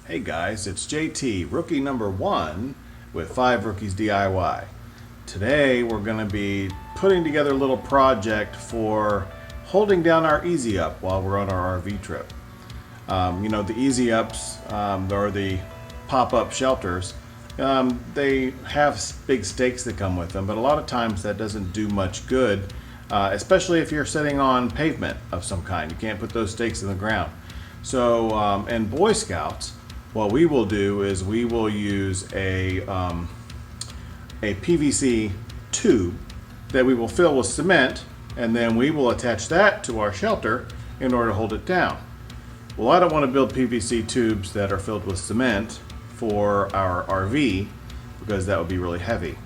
Hey guys, it's JT, rookie number 1 with 5 Rookies DIY. Today we're going to be putting together a little project for holding down our Easy Up while we're on our RV trip. The Easy Ups, or the pop-up shelters, they have big stakes that come with them, but a lot of times that doesn't do much good, especially if you're sitting on pavement of some kind. You can't put those stakes in the ground. So in Boy Scouts, what we will do is we will use a PVC tube that we will fill with cement, and then we will attach that to our shelter in order to hold it down. Well, I don't want to build PVC tubes that are filled with cement for our RV because that would be really heavy.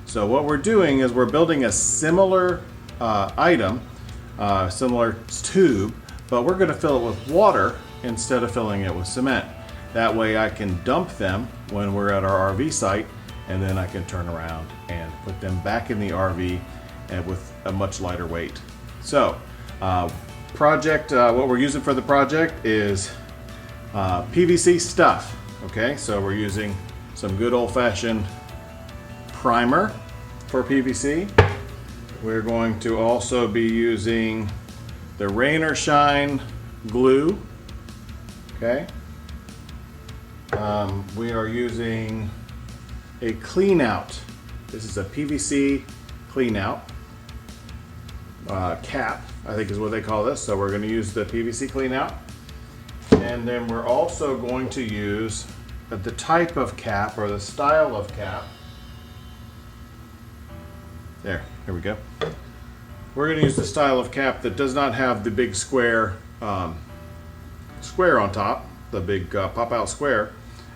So what we're doing is we're building a similar similar tube, but we're going to fill it with water instead of filling it with cement. That way I can dump them when we're at our RV site, and then I can turn around and put them back in the RV and with a much lighter weight. So what we're using for the project is PVC stuff. Okay, so we're using some good old-fashioned primer for PVC. We're going to also be using the Rain or Shine glue. Okay. We are using a clean out. This is a PVC clean out cap, I think is what they call this. So we're going to use the PVC clean out. And then we're also going to use the type of cap or the style of cap. Here we go. We're going to use the style of cap that does not have the big square on top, the big pop-out square.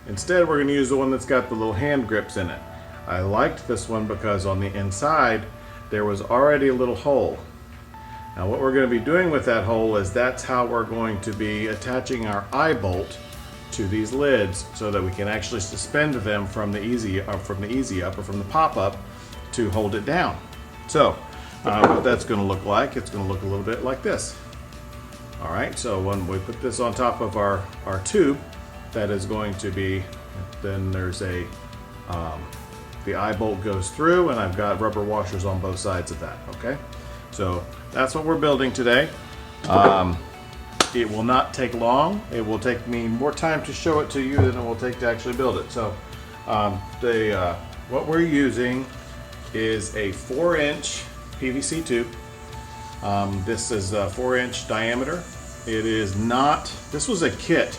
Instead, we're going to use the one that's got the little hand grips in it. I liked this one because on the inside there was already a little hole. Now what we're going to be doing with that hole is that's how we're going to be attaching our eye bolt to these lids so that we can actually suspend them from the Easy Up or from the pop-up to hold it down. So what that's going to look like, it's going to look a little bit like this. Alright, so when we put this on top of our tube, that is going to be, then there's the eye bolt goes through, and I've got rubber washers on both sides of that. Okay, so that's what we're building today. It will not take long. It will take me more time to show it to you than it will take to actually build it. So what we're using is a 4-inch PVC tube. This is a 4-inch diameter. It is not, this was a kit.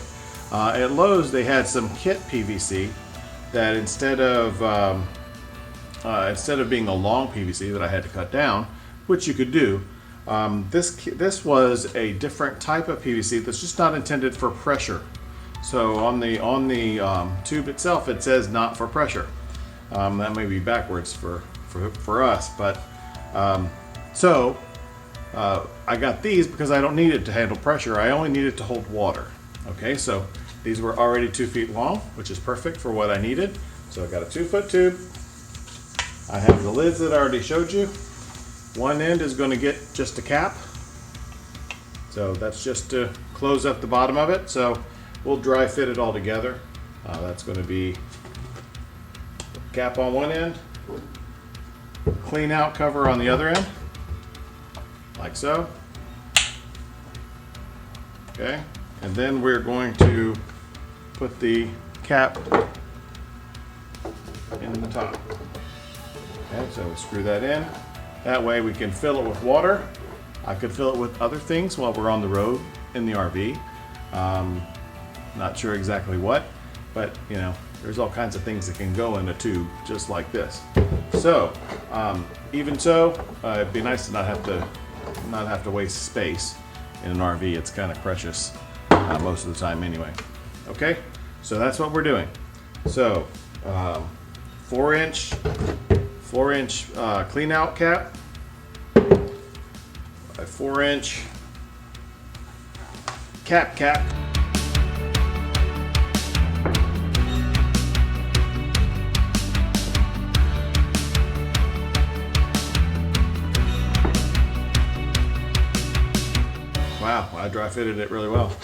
At Lowe's they had some kit PVC that instead of being a long PVC that I had to cut down, which you could do, this was a different type of PVC that's just not intended for pressure. So on the tube itself it says not for pressure. That may be backwards for us, but I got these because I don't need it to handle pressure. I only need it to hold water. Okay, so these were already 2 feet long, which is perfect for what I needed. So I got a 2-foot tube. I have the lids that I already showed you. One end is going to get just a cap. So that's just to close up the bottom of it. So we'll dry fit it all together. That's going to be cap on one end, clean out cover on the other end, like so. Okay, and then we're going to put the cap in the top. Okay, so we screw that in. That way we can fill it with water. I could fill it with other things while we're on the road in the RV. Not sure exactly what, but there's all kinds of things that can go in a tube just like this. So even so, it'd be nice to not have to waste space in an RV. It's kind of precious most of the time anyway. Okay, so that's what we're doing. So 4-inch clean out cap, a 4-inch cap. Wow, I dry fitted it really well.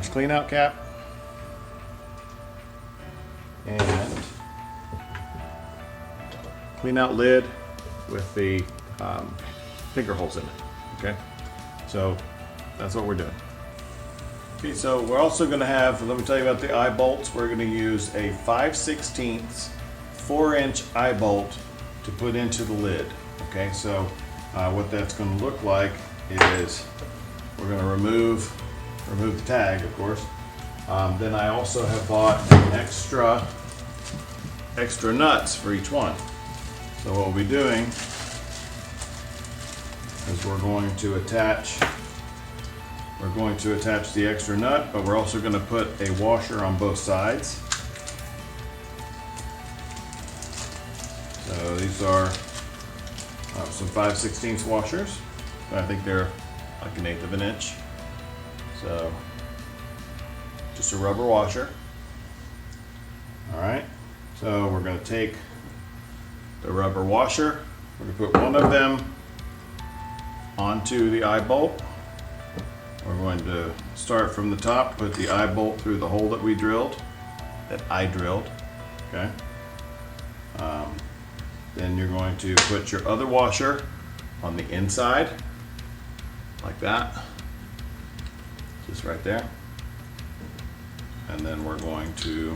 4-inch clean out cap. And clean out lid with the finger holes in it. Okay, so that's what we're doing. Okay, so we're also going to have, let me tell you about the eye bolts. We're going to use a 5/16 4-inch eye bolt to put into the lid. Okay, so what that's going to look like is we're going to remove the tag, of course. Then I also have bought extra nuts for each one. So what we'll be doing is we're going to attach the extra nut, but we're also going to put a washer on both sides. So these are some 5/16 washers. I think they're like 1/8 of an inch. So just a rubber washer. All right. So we're going to take the rubber washer. We're going to put one of them onto the eye bolt. We're going to start from the top, put the eye bolt through the hole that I drilled. Okay. Then you're going to put your other washer on the inside, like that, just right there. And then we're going to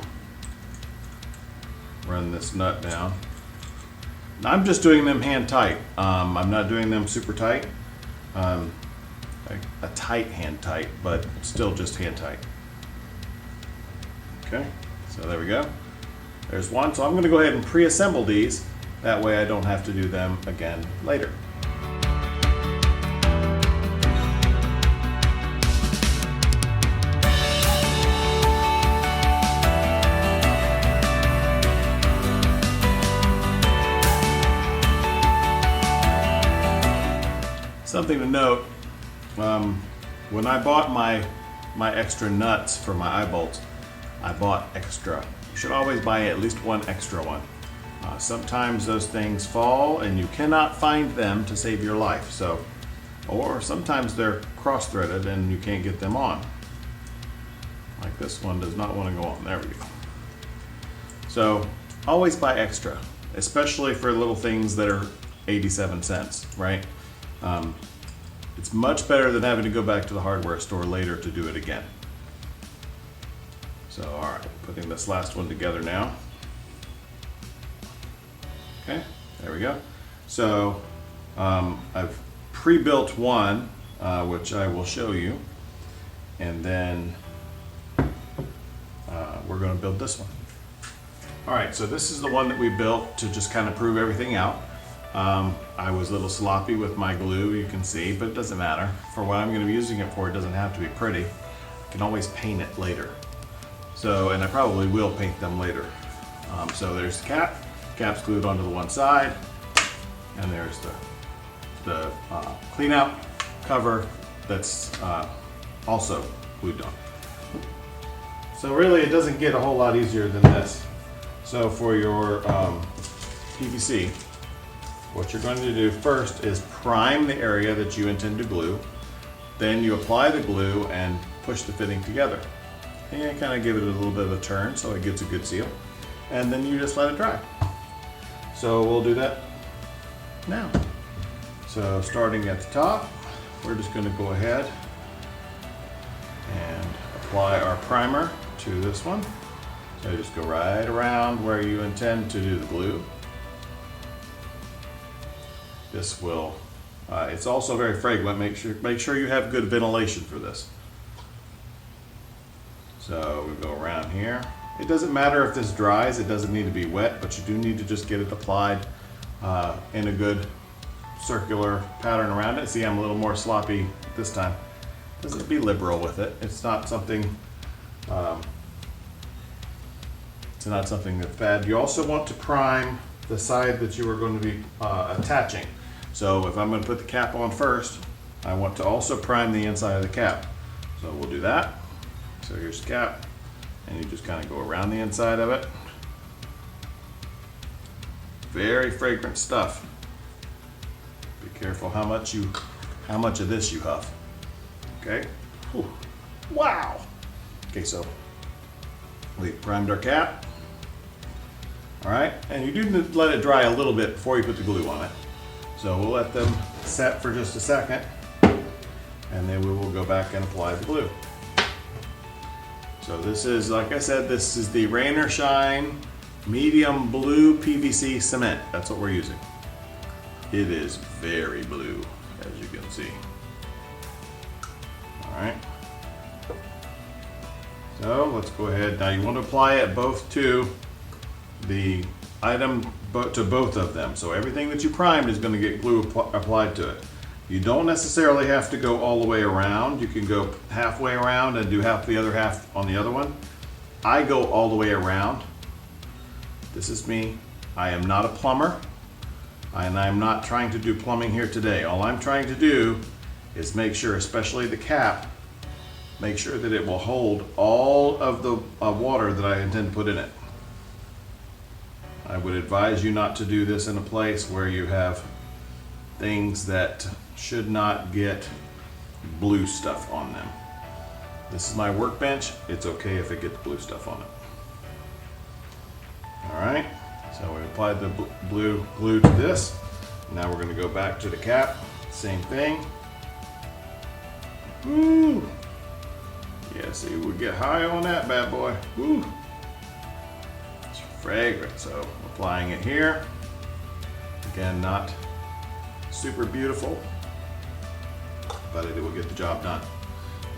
run this nut down. Now, I'm just doing them hand tight. I'm not doing them super tight. Like a tight hand tight, but still just hand tight. Okay, so there we go. There's one. So I'm going to go ahead and pre-assemble these. That way I don't have to do them again later. Something to note, when I bought my extra nuts for my eye bolts, I bought extra. You should always buy at least one extra one. Sometimes those things fall and you cannot find them to save your life. So, or sometimes they're cross-threaded and you can't get them on. Like this one does not want to go on. There we go. So always buy extra, especially for little things that are 87 cents, right? It's much better than having to go back to the hardware store later to do it again. So, all right, putting this last one together now. Okay, there we go. So, I've pre-built one, which I will show you, and then we're going to build this one. All right, so this is the one that we built to just kind of prove everything out. I was a little sloppy with my glue, you can see, but it doesn't matter. For what I'm going to be using it for, it doesn't have to be pretty. I can always paint it later. So, and I probably will paint them later. So there's the cap. Cap's glued onto the one side, and there's the clean out cover that's also glued on. So really, it doesn't get a whole lot easier than this. So for your PVC, what you're going to do first is prime the area that you intend to glue. Then you apply the glue and push the fitting together. And kind of give it a little bit of a turn so it gets a good seal. And then you just let it dry. So we'll do that now. So starting at the top, we're just going to go ahead and apply our primer to this one. So just go right around where you intend to do the glue. This will, it's also very fragrant. Make sure you have good ventilation for this. So we go around here. It doesn't matter if this dries, it doesn't need to be wet, but you do need to just get it applied in a good circular pattern around it. See, I'm a little more sloppy this time. Just be liberal with it. It's not something that's bad. You also want to prime the side that you are going to be attaching. So if I'm going to put the cap on first, I want to also prime the inside of the cap. So we'll do that. So here's the cap, and you just kind of go around the inside of it. Very fragrant stuff. Be careful how much of this you huff. Okay. Whew. Wow. Okay, so we primed our cap. All right, and you do let it dry a little bit before you put the glue on it. So we'll let them set for just a second, and then we will go back and apply the glue. So this is, like I said, this is the Rain or Shine medium blue PVC cement. That's what we're using. It is very blue, as you can see. All right. So let's go ahead. Now you want to apply it both to the item, to both of them. So everything that you primed is going to get glue applied to it. You don't necessarily have to go all the way around. You can go halfway around and do half the other half on the other one. I go all the way around. This is me. I am not a plumber, and I'm not trying to do plumbing here today. All I'm trying to do is make sure, especially the cap, make sure that it will hold all of the water that I intend to put in it. I would advise you not to do this in a place where you have things that should not get blue stuff on them. This is my workbench. It's okay if it gets blue stuff on it. All right, so we applied the blue glue to this. Now we're going to go back to the cap. Same thing. Woo! Yeah, see, we get high on that bad boy. Woo! It's fragrant. So applying it here. Again, not super beautiful, but it will get the job done.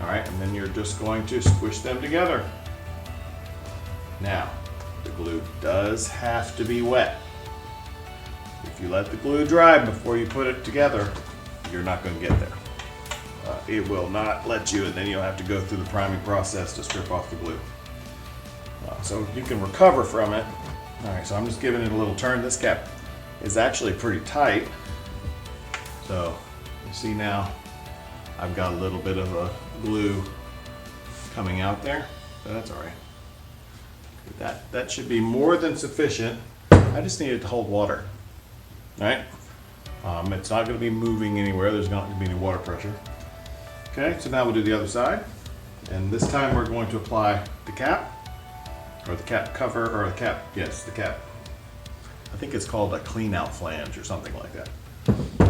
All right, and then you're just going to squish them together. Now, the glue does have to be wet. If you let the glue dry before you put it together, you're not going to get there. It will not let you, and then you'll have to go through the priming process to strip off the glue. So you can recover from it. All right, so I'm just giving it a little turn. This cap is actually pretty tight. So you see now I've got a little bit of a glue coming out there, but that's all right. That should be more than sufficient. I just need it to hold water. All right? It's not going to be moving anywhere. There's not going to be any water pressure. Okay, so now we'll do the other side. And this time we're going to apply the cap, or the cap cover, or the cap, yes, the cap. I think it's called a clean out flange or something like that.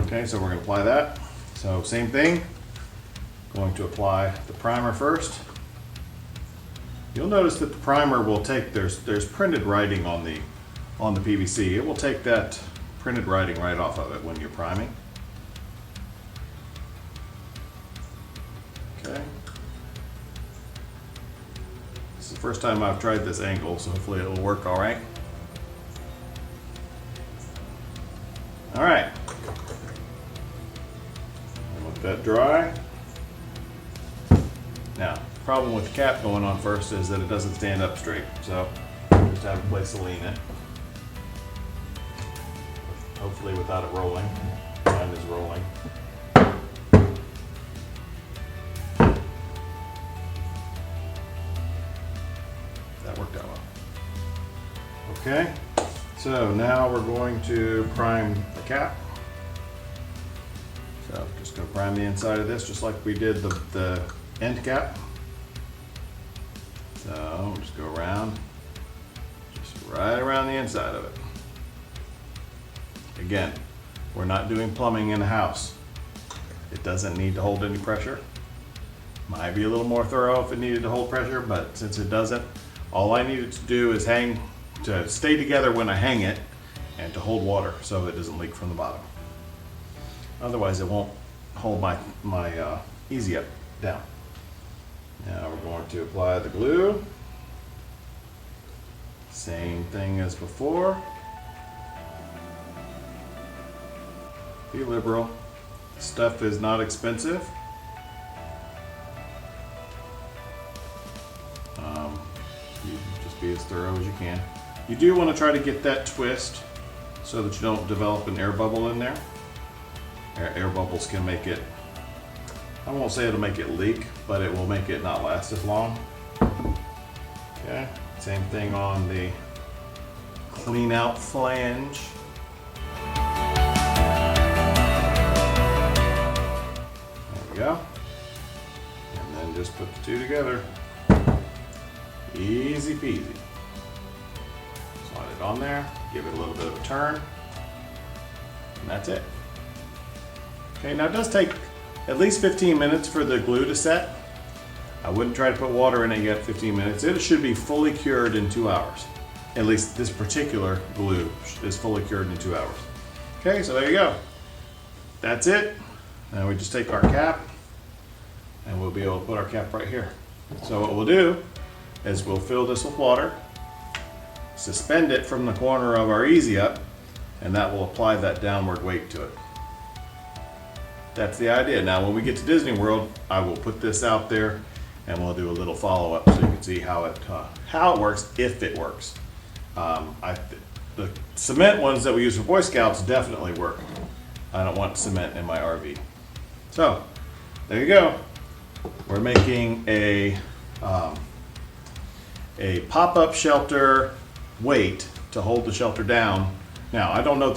Okay, so we're going to apply that. So same thing. Going to apply the primer first. You'll notice that the primer will take, there's printed writing on the PVC. It will take that printed writing right off of it when you're priming. Okay. This is the first time I've tried this angle, so hopefully it'll work all right. All right. Let that dry. Now, the problem with the cap going on first is that it doesn't stand up straight, so just have a place to lean it. Hopefully without it rolling. Mine is rolling. That worked out well. Okay, so now we're going to prime the cap. So just going to prime the inside of this just like we did the end cap. So just go around, just right around the inside of it. Again, we're not doing plumbing in a house. It doesn't need to hold any pressure. Might be a little more thorough if it needed to hold pressure, but since it doesn't, all I needed to do is to stay together when I hang it and to hold water so it doesn't leak from the bottom. Otherwise it won't hold my easy up down. Now we're going to apply the glue. Same thing as before. Be liberal. Stuff is not expensive. You just be as thorough as you can. You do want to try to get that twist so that you don't develop an air bubble in there. Air bubbles can make it, I won't say it'll make it leak, but it will make it not last as long. Okay, same thing on the clean out flange. There we go. And then just put the two together. Easy peasy. Slide it on there, give it a little bit of a turn, and that's it. Okay, now it does take at least 15 minutes for the glue to set. I wouldn't try to put water in it yet 15 minutes. It should be fully cured in 2 hours. At least this particular glue is fully cured in 2 hours. Okay, so there you go. That's it. Now we just take our cap and we'll be able to put our cap right here. So what we'll do is we'll fill this with water, suspend it from the corner of our Easy Up, and that will apply that downward weight to it. That's the idea. Now when we get to Disney World, I will put this out there and we'll do a little follow-up so you can see how it works, if it works. The cement ones that we use for Boy Scouts definitely work. I don't want cement in my RV. So there you go. We're making a pop-up shelter weight to hold the shelter down. Now I don't know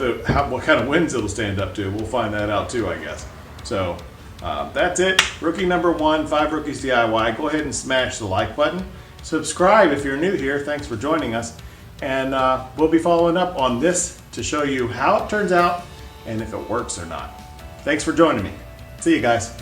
what kind of winds it'll stand up to. We'll find that out too, I guess. So that's it. Rookie number 1, 5 Rookies DIY. Go ahead and smash the like button. Subscribe if you're new here. Thanks for joining us. And we'll be following up on this to show you how it turns out and if it works or not. Thanks for joining me. See you guys.